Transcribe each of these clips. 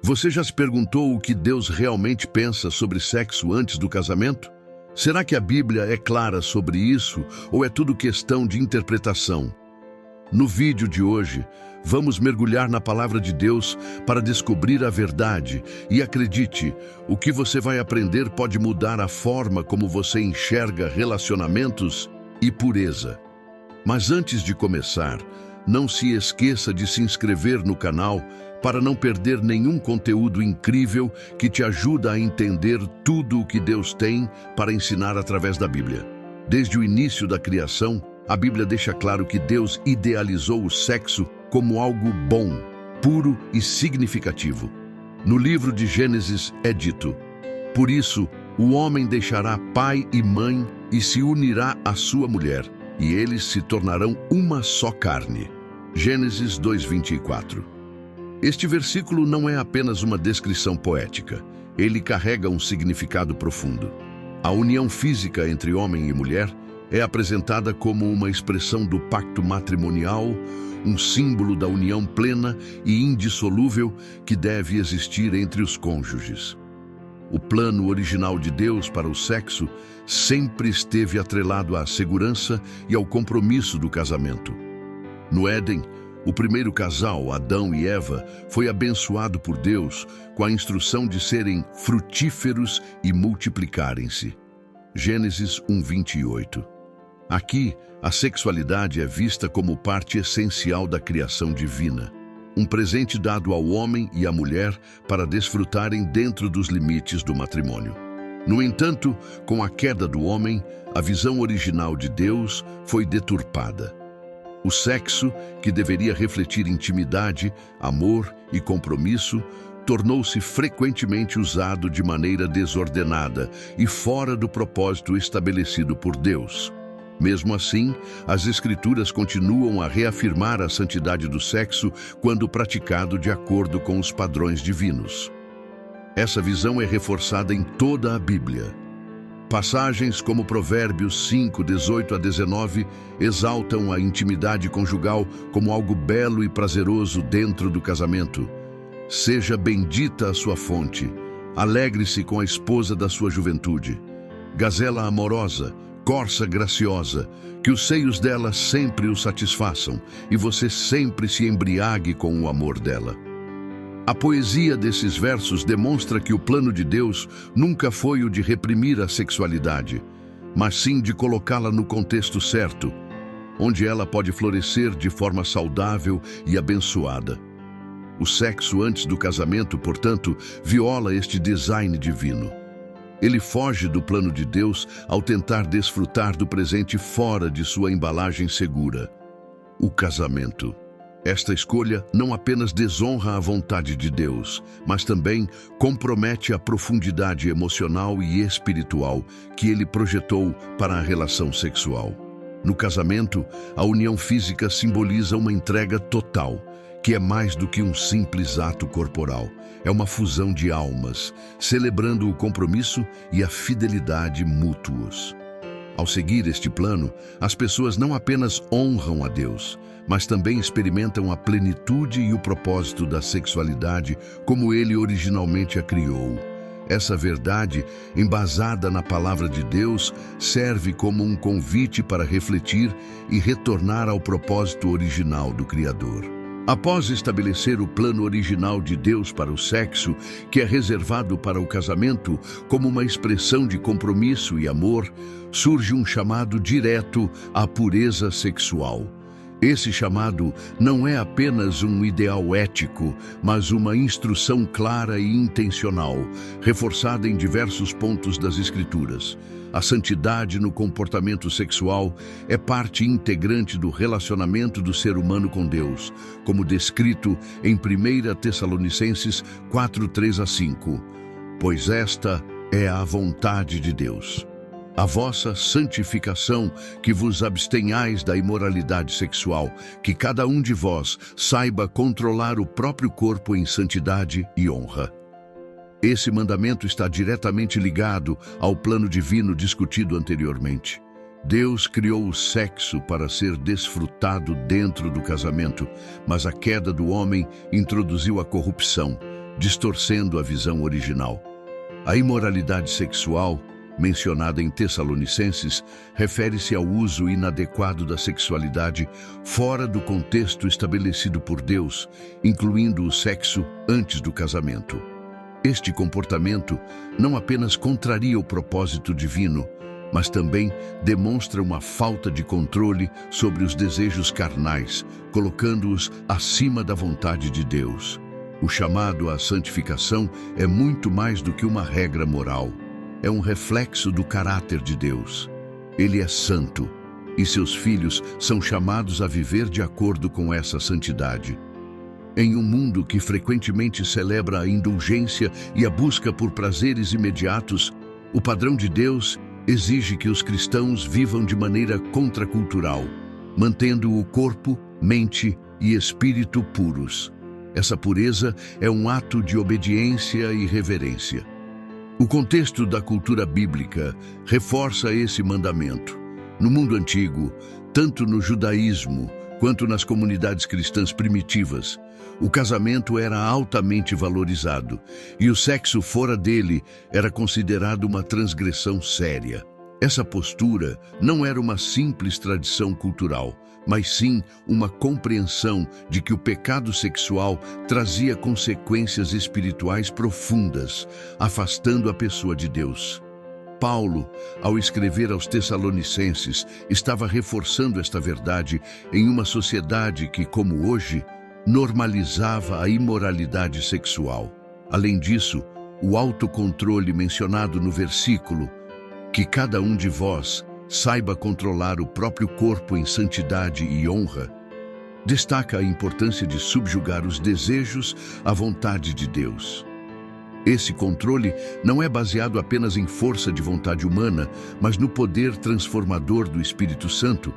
Você já se perguntou o que Deus realmente pensa sobre sexo antes do casamento? Será que a Bíblia é clara sobre isso ou é tudo questão de interpretação? No vídeo de hoje, vamos mergulhar na palavra de Deus para descobrir a verdade e acredite, o que você vai aprender pode mudar a forma como você enxerga relacionamentos e pureza. Mas antes de começar, não se esqueça de se inscrever no canal para não perder nenhum conteúdo incrível que te ajuda a entender tudo o que Deus tem para ensinar através da Bíblia. Desde o início da criação, a Bíblia deixa claro que Deus idealizou o sexo como algo bom, puro e significativo. No livro de Gênesis é dito: por isso, o homem deixará pai e mãe e se unirá à sua mulher, e eles se tornarão uma só carne. Gênesis 2:24. Este versículo não é apenas uma descrição poética. Ele carrega um significado profundo. A união física entre homem e mulher é apresentada como uma expressão do pacto matrimonial, um símbolo da união plena e indissolúvel que deve existir entre os cônjuges. O plano original de Deus para o sexo sempre esteve atrelado à segurança e ao compromisso do casamento. No Éden, o primeiro casal, Adão e Eva, foi abençoado por Deus com a instrução de serem frutíferos e multiplicarem-se. Gênesis 1:28. Aqui, a sexualidade é vista como parte essencial da criação divina, um presente dado ao homem e à mulher para desfrutarem dentro dos limites do matrimônio. No entanto, com a queda do homem, a visão original de Deus foi deturpada. O sexo, que deveria refletir intimidade, amor e compromisso, tornou-se frequentemente usado de maneira desordenada e fora do propósito estabelecido por Deus. Mesmo assim, as Escrituras continuam a reafirmar a santidade do sexo quando praticado de acordo com os padrões divinos. Essa visão é reforçada em toda a Bíblia. Passagens como Provérbios 5:18-19 exaltam a intimidade conjugal como algo belo e prazeroso dentro do casamento. Seja bendita a sua fonte, alegre-se com a esposa da sua juventude. Gazela amorosa, corça graciosa, que os seios dela sempre o satisfaçam e você sempre se embriague com o amor dela. A poesia desses versos demonstra que o plano de Deus nunca foi o de reprimir a sexualidade, mas sim de colocá-la no contexto certo, onde ela pode florescer de forma saudável e abençoada. O sexo antes do casamento, portanto, viola este design divino. Ele foge do plano de Deus ao tentar desfrutar do presente fora de sua embalagem segura, o casamento. Esta escolha não apenas desonra a vontade de Deus, mas também compromete a profundidade emocional e espiritual que Ele projetou para a relação sexual. No casamento, a união física simboliza uma entrega total, que é mais do que um simples ato corporal. É uma fusão de almas, celebrando o compromisso e a fidelidade mútuos. Ao seguir este plano, as pessoas não apenas honram a Deus, mas também experimentam a plenitude e o propósito da sexualidade como Ele originalmente a criou. Essa verdade, embasada na palavra de Deus, serve como um convite para refletir e retornar ao propósito original do Criador. Após estabelecer o plano original de Deus para o sexo, que é reservado para o casamento como uma expressão de compromisso e amor, surge um chamado direto à pureza sexual. Esse chamado não é apenas um ideal ético, mas uma instrução clara e intencional, reforçada em diversos pontos das Escrituras. A santidade no comportamento sexual é parte integrante do relacionamento do ser humano com Deus, como descrito em 1 Tessalonicenses 4:3-5. Pois esta é a vontade de Deus, a vossa santificação, que vos abstenhais da imoralidade sexual, que cada um de vós saiba controlar o próprio corpo em santidade e honra. Esse mandamento está diretamente ligado ao plano divino discutido anteriormente. Deus criou o sexo para ser desfrutado dentro do casamento, mas a queda do homem introduziu a corrupção, distorcendo a visão original. A imoralidade sexual, mencionada em Tessalonicenses, refere-se ao uso inadequado da sexualidade fora do contexto estabelecido por Deus, incluindo o sexo antes do casamento. Este comportamento não apenas contraria o propósito divino, mas também demonstra uma falta de controle sobre os desejos carnais, colocando-os acima da vontade de Deus. O chamado à santificação é muito mais do que uma regra moral. É um reflexo do caráter de Deus. Ele é santo, e seus filhos são chamados a viver de acordo com essa santidade. Em um mundo que frequentemente celebra a indulgência e a busca por prazeres imediatos, o padrão de Deus exige que os cristãos vivam de maneira contracultural, mantendo o corpo, mente e espírito puros. Essa pureza é um ato de obediência e reverência. O contexto da cultura bíblica reforça esse mandamento. No mundo antigo, tanto no judaísmo quanto nas comunidades cristãs primitivas, o casamento era altamente valorizado e o sexo fora dele era considerado uma transgressão séria. Essa postura não era uma simples tradição cultural, mas sim uma compreensão de que o pecado sexual trazia consequências espirituais profundas, afastando a pessoa de Deus. Paulo, ao escrever aos Tessalonicenses, estava reforçando esta verdade em uma sociedade que, como hoje, normalizava a imoralidade sexual. Além disso, o autocontrole mencionado no versículo, que cada um de vós saiba controlar o próprio corpo em santidade e honra, destaca a importância de subjugar os desejos à vontade de Deus. Esse controle não é baseado apenas em força de vontade humana, mas no poder transformador do Espírito Santo,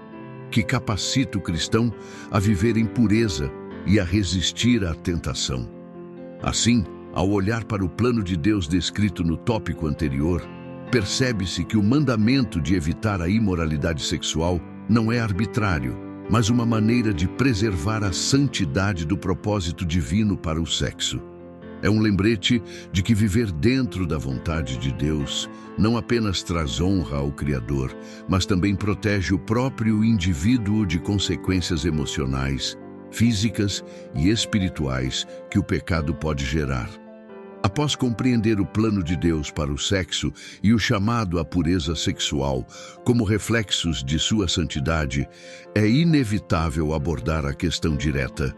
que capacita o cristão a viver em pureza e a resistir à tentação. Assim, ao olhar para o plano de Deus descrito no tópico anterior, percebe-se que o mandamento de evitar a imoralidade sexual não é arbitrário, mas uma maneira de preservar a santidade do propósito divino para o sexo. É um lembrete de que viver dentro da vontade de Deus não apenas traz honra ao Criador, mas também protege o próprio indivíduo de consequências emocionais, físicas e espirituais que o pecado pode gerar. Após compreender o plano de Deus para o sexo e o chamado à pureza sexual como reflexos de sua santidade, é inevitável abordar a questão direta.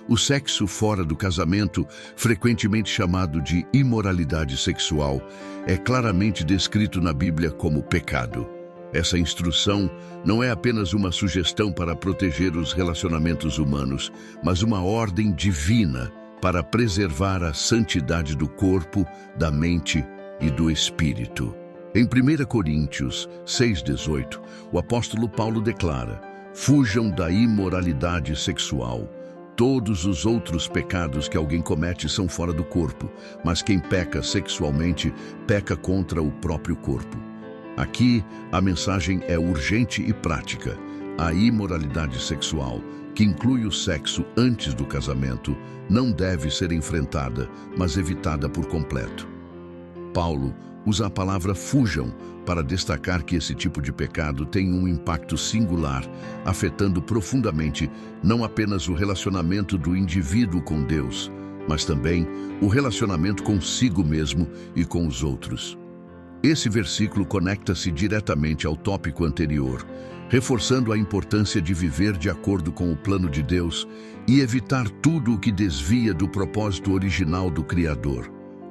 O sexo fora do casamento, frequentemente chamado de imoralidade sexual, é claramente descrito na Bíblia como pecado. Essa instrução não é apenas uma sugestão para proteger os relacionamentos humanos, mas uma ordem divina para preservar a santidade do corpo, da mente e do espírito. Em 1 Coríntios 6,18, o apóstolo Paulo declara: "Fujam da imoralidade sexual. Todos os outros pecados que alguém comete são fora do corpo, mas quem peca sexualmente peca contra o próprio corpo." Aqui, a mensagem é urgente e prática. A imoralidade sexual, que inclui o sexo antes do casamento, não deve ser enfrentada, mas evitada por completo. Paulo usa a palavra fujam para destacar que esse tipo de pecado tem um impacto singular, afetando profundamente não apenas o relacionamento do indivíduo com Deus, mas também o relacionamento consigo mesmo e com os outros. Esse versículo conecta-se diretamente ao tópico anterior, reforçando a importância de viver de acordo com o plano de Deus e evitar tudo o que desvia do propósito original do Criador.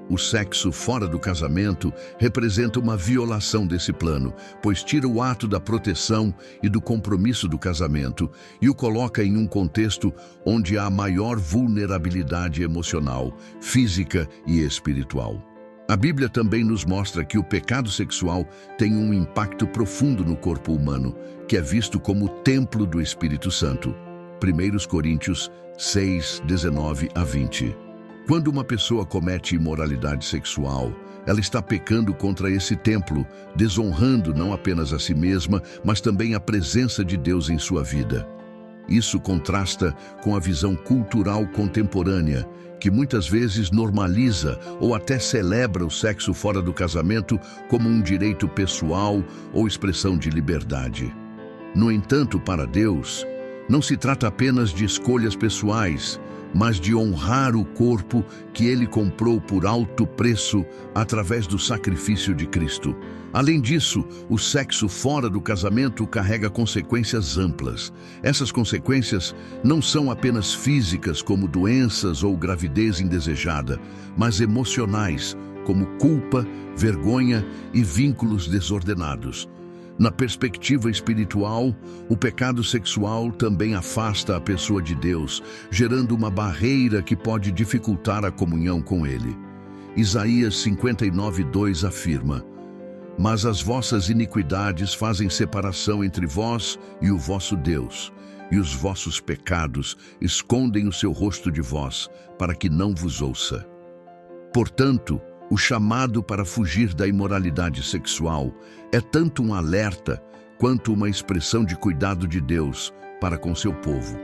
O sexo fora do casamento representa uma violação desse plano, pois tira o ato da proteção e do compromisso do casamento e o coloca em um contexto onde há maior vulnerabilidade emocional, física e espiritual. A Bíblia também nos mostra que o pecado sexual tem um impacto profundo no corpo humano, que é visto como o templo do Espírito Santo. 1 Coríntios 6, 19 a 20. Quando uma pessoa comete imoralidade sexual, ela está pecando contra esse templo, desonrando não apenas a si mesma, mas também a presença de Deus em sua vida. Isso contrasta com a visão cultural contemporânea, que muitas vezes normaliza ou até celebra o sexo fora do casamento como um direito pessoal ou expressão de liberdade. No entanto, para Deus, não se trata apenas de escolhas pessoais, mas de honrar o corpo que Ele comprou por alto preço através do sacrifício de Cristo. Além disso, o sexo fora do casamento carrega consequências amplas. Essas consequências não são apenas físicas, como doenças ou gravidez indesejada, mas emocionais, como culpa, vergonha e vínculos desordenados. Na perspectiva espiritual, o pecado sexual também afasta a pessoa de Deus, gerando uma barreira que pode dificultar a comunhão com Ele. Isaías 59:2 afirma: "Mas as vossas iniquidades fazem separação entre vós e o vosso Deus, e os vossos pecados escondem o seu rosto de vós, para que não vos ouça." Portanto, o chamado para fugir da imoralidade sexual é tanto um alerta quanto uma expressão de cuidado de Deus para com seu povo.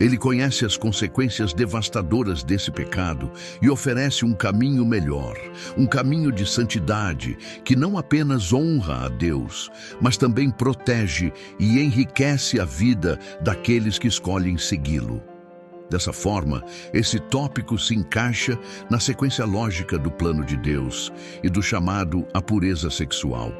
Ele conhece as consequências devastadoras desse pecado e oferece um caminho melhor, um caminho de santidade que não apenas honra a Deus, mas também protege e enriquece a vida daqueles que escolhem segui-lo. Dessa forma, esse tópico se encaixa na sequência lógica do plano de Deus e do chamado à pureza sexual.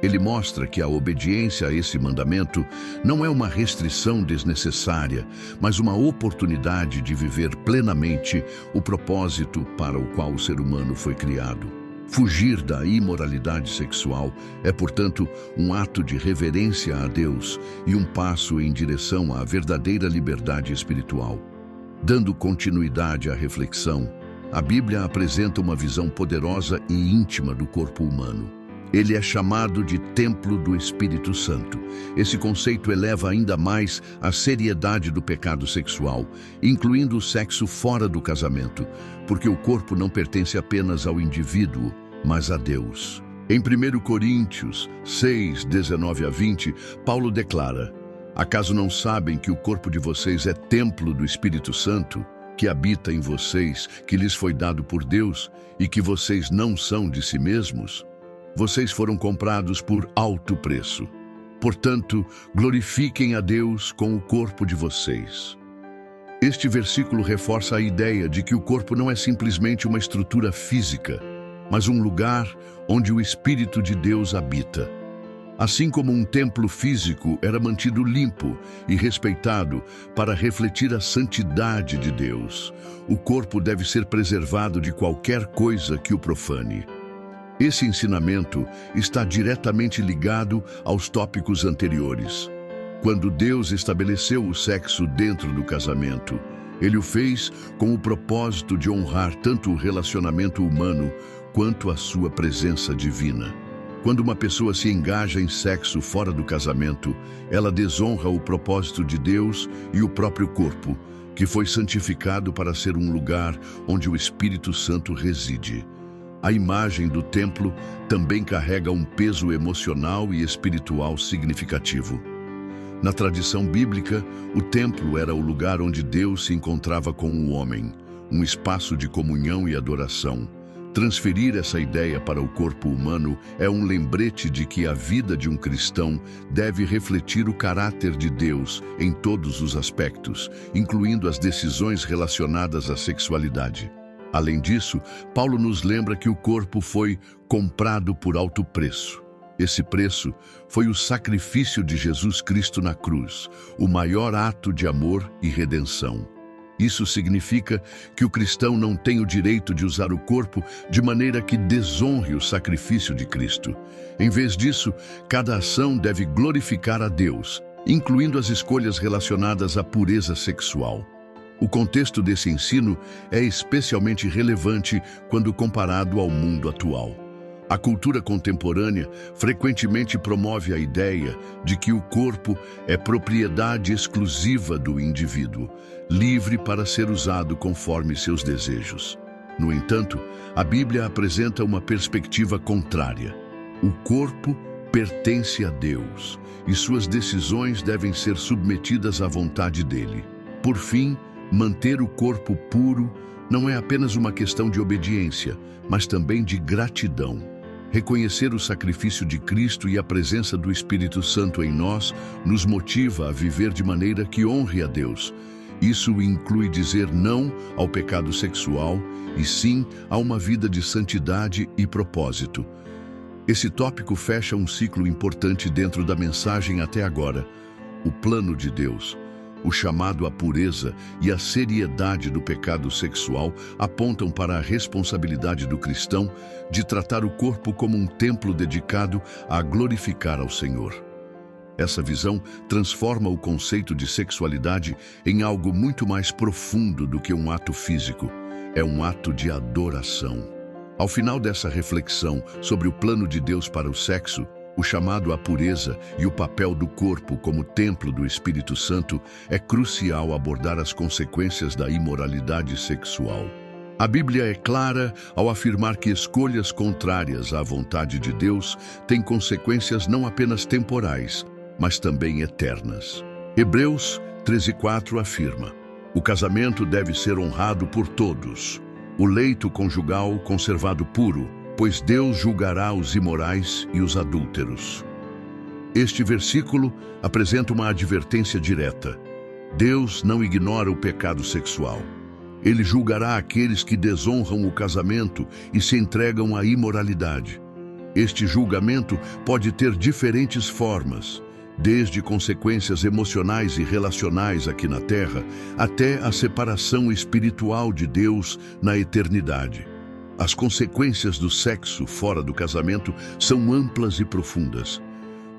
Ele mostra que a obediência a esse mandamento não é uma restrição desnecessária, mas uma oportunidade de viver plenamente o propósito para o qual o ser humano foi criado. Fugir da imoralidade sexual é, portanto, um ato de reverência a Deus e um passo em direção à verdadeira liberdade espiritual. Dando continuidade à reflexão, a Bíblia apresenta uma visão poderosa e íntima do corpo humano. Ele é chamado de templo do Espírito Santo. Esse conceito eleva ainda mais a seriedade do pecado sexual, incluindo o sexo fora do casamento, porque o corpo não pertence apenas ao indivíduo, mas a Deus. Em 1 Coríntios 6, 19-20, Paulo declara: "Acaso não sabem que o corpo de vocês é templo do Espírito Santo, que habita em vocês, que lhes foi dado por Deus, e que vocês não são de si mesmos? Vocês foram comprados por alto preço. Portanto, glorifiquem a Deus com o corpo de vocês." Este versículo reforça a ideia de que o corpo não é simplesmente uma estrutura física, mas um lugar onde o Espírito de Deus habita. Assim como um templo físico era mantido limpo e respeitado para refletir a santidade de Deus, o corpo deve ser preservado de qualquer coisa que o profane. Esse ensinamento está diretamente ligado aos tópicos anteriores. Quando Deus estabeleceu o sexo dentro do casamento, Ele o fez com o propósito de honrar tanto o relacionamento humano quanto a sua presença divina. Quando uma pessoa se engaja em sexo fora do casamento, ela desonra o propósito de Deus e o próprio corpo, que foi santificado para ser um lugar onde o Espírito Santo reside. A imagem do templo também carrega um peso emocional e espiritual significativo. Na tradição bíblica, o templo era o lugar onde Deus se encontrava com o homem, um espaço de comunhão e adoração. Transferir essa ideia para o corpo humano é um lembrete de que a vida de um cristão deve refletir o caráter de Deus em todos os aspectos, incluindo as decisões relacionadas à sexualidade. Além disso, Paulo nos lembra que o corpo foi comprado por alto preço. Esse preço foi o sacrifício de Jesus Cristo na cruz, o maior ato de amor e redenção. Isso significa que o cristão não tem o direito de usar o corpo de maneira que desonre o sacrifício de Cristo. Em vez disso, cada ação deve glorificar a Deus, incluindo as escolhas relacionadas à pureza sexual. O contexto desse ensino é especialmente relevante quando comparado ao mundo atual. A cultura contemporânea frequentemente promove a ideia de que o corpo é propriedade exclusiva do indivíduo, livre para ser usado conforme seus desejos. No entanto, a Bíblia apresenta uma perspectiva contrária. O corpo pertence a Deus e suas decisões devem ser submetidas à vontade dele. Por fim, Manter o corpo puro não é apenas uma questão de obediência, mas também de gratidão. Reconhecer o sacrifício de Cristo e a presença do Espírito Santo em nós nos motiva a viver de maneira que honre a Deus. Isso inclui dizer não ao pecado sexual e sim a uma vida de santidade e propósito. Esse tópico fecha um ciclo importante dentro da mensagem até agora: o plano de Deus. O chamado à pureza e a seriedade do pecado sexual apontam para a responsabilidade do cristão de tratar o corpo como um templo dedicado a glorificar ao Senhor. Essa visão transforma o conceito de sexualidade em algo muito mais profundo do que um ato físico. É um ato de adoração. Ao final dessa reflexão sobre o plano de Deus para o sexo, o chamado à pureza e o papel do corpo como templo do Espírito Santo, é crucial abordar as consequências da imoralidade sexual. A Bíblia é clara ao afirmar que escolhas contrárias à vontade de Deus têm consequências não apenas temporais, mas também eternas. Hebreus 13:4 afirma: o casamento deve ser honrado por todos, o leito conjugal conservado puro, pois Deus julgará os imorais e os adúlteros. Este versículo apresenta uma advertência direta. Deus não ignora o pecado sexual. Ele julgará aqueles que desonram o casamento e se entregam à imoralidade. Este julgamento pode ter diferentes formas, desde consequências emocionais e relacionais aqui na Terra, até a separação espiritual de Deus na eternidade. As consequências do sexo fora do casamento são amplas e profundas.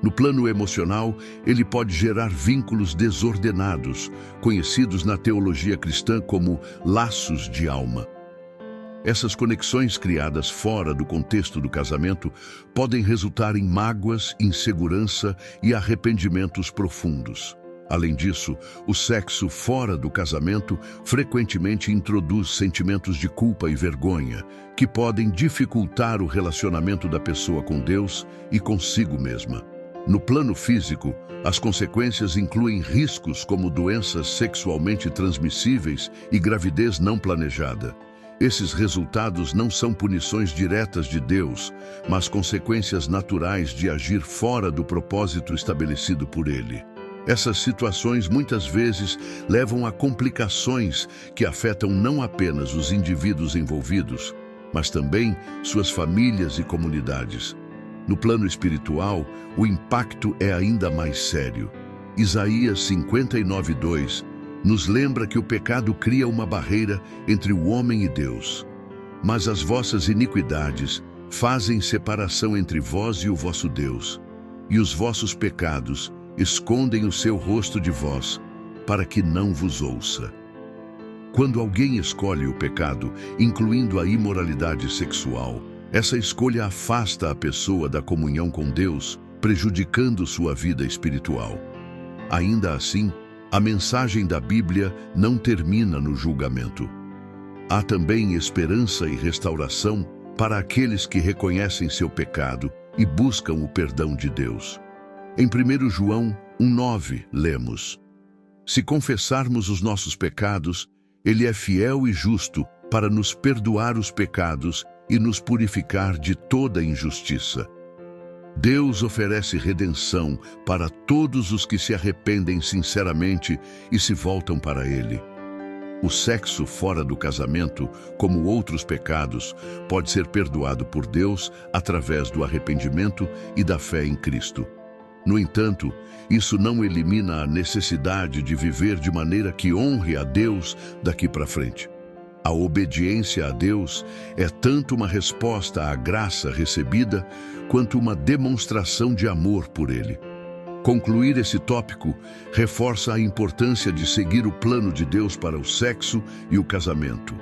No plano emocional, ele pode gerar vínculos desordenados, conhecidos na teologia cristã como laços de alma. Essas conexões criadas fora do contexto do casamento podem resultar em mágoas, insegurança e arrependimentos profundos. Além disso, o sexo fora do casamento frequentemente introduz sentimentos de culpa e vergonha, que podem dificultar o relacionamento da pessoa com Deus e consigo mesma. No plano físico, as consequências incluem riscos como doenças sexualmente transmissíveis e gravidez não planejada. Esses resultados não são punições diretas de Deus, mas consequências naturais de agir fora do propósito estabelecido por Ele. Essas situações muitas vezes levam a complicações que afetam não apenas os indivíduos envolvidos, mas também suas famílias e comunidades. No plano espiritual, o impacto é ainda mais sério. Isaías 59:2 nos lembra que o pecado cria uma barreira entre o homem e Deus. Mas as vossas iniquidades fazem separação entre vós e o vosso Deus, e os vossos pecados escondem o seu rosto de vós, para que não vos ouça. Quando alguém escolhe o pecado, incluindo a imoralidade sexual, essa escolha afasta a pessoa da comunhão com Deus, prejudicando sua vida espiritual. Ainda assim, a mensagem da Bíblia não termina no julgamento. Há também esperança e restauração para aqueles que reconhecem seu pecado e buscam o perdão de Deus. Em 1 João 1:9, lemos: se confessarmos os nossos pecados, Ele é fiel e justo para nos perdoar os pecados e nos purificar de toda injustiça. Deus oferece redenção para todos os que se arrependem sinceramente e se voltam para Ele. O sexo fora do casamento, como outros pecados, pode ser perdoado por Deus através do arrependimento e da fé em Cristo. No entanto, isso não elimina a necessidade de viver de maneira que honre a Deus daqui para frente. A obediência a Deus é tanto uma resposta à graça recebida, quanto uma demonstração de amor por Ele. Concluir esse tópico reforça a importância de seguir o plano de Deus para o sexo e o casamento.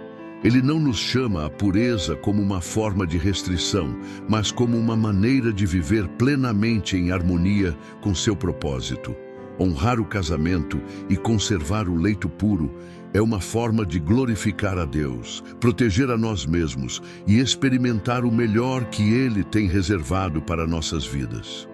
Ele não nos chama à pureza como uma forma de restrição, mas como uma maneira de viver plenamente em harmonia com seu propósito. Honrar o casamento e conservar o leito puro é uma forma de glorificar a Deus, proteger a nós mesmos e experimentar o melhor que Ele tem reservado para nossas vidas.